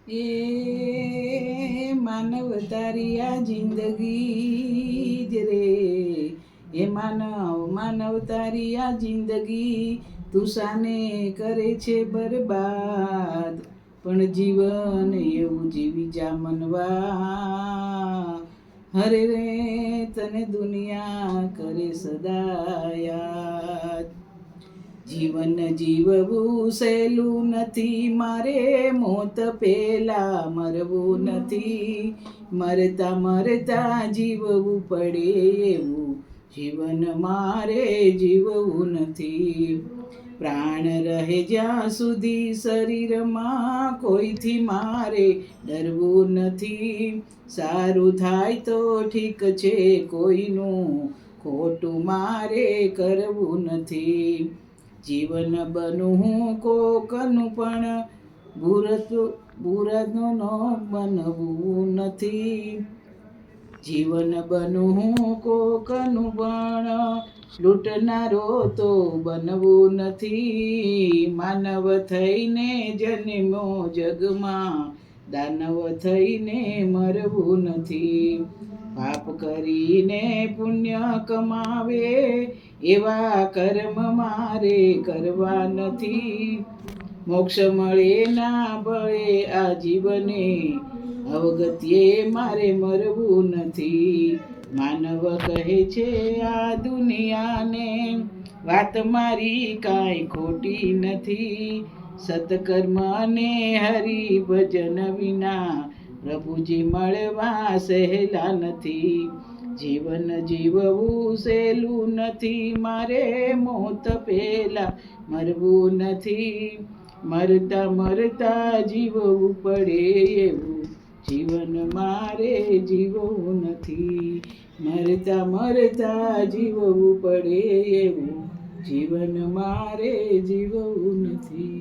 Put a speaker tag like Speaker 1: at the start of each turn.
Speaker 1: એ માનવ તારી આ જિંદગી જ રે, એ માનવ તારી આ જિંદગી તું શાને કરે છે બરબાદ. પણ જીવન એવું જીવી જા મનવા, હરે રે તને દુનિયા કરે સદા યાદ. જીવન જીવવું સહેલું નથી, મારે મોત પેલા મરવું નથી. મરતા મરતા જીવવું પડે એવું જીવન મારે જીવવું નથી. પ્રાણ રહે જ્યાં સુધી શરીરમાં કોઈથી મારે ડરવું નથી. સારું થાય તો ઠીક છે, કોઈનું ખોટું મારે કરવું નથી. જીવન બનવું કોકનું પણ બુરાનું ન બનવું નથી. જીવન બનવું કોકનું પણ લૂંટનારો તો બનવું નથી. માનવ થઈને જન્મ્યો જગમાં, દાનવ થઈને મરવું નથી. પાપ કરીને પુણ્ય કમાવે એવા કર્મ મારે કરવા નથી. મોક્ષ મળે ના ભળે આ જીવને, અવગત્યે મારે મરવું નથી. માનવ કહે છે આ દુનિયાને, વાત મારી કાંઈ ખોટી નથી. સત્કર્મ અને હરિભજન વિના પ્રભુજી મળવા સહેલા નથી. જીવન જીવવું સહેલું નથી, મારે મોત પેલા મરવું નથી. મરતા મરતા જીવવું પડે એવું જીવન મારે જીવવું નથી. મરતા મરતા જીવવું પડે એવું જીવન મારે જીવવું નથી.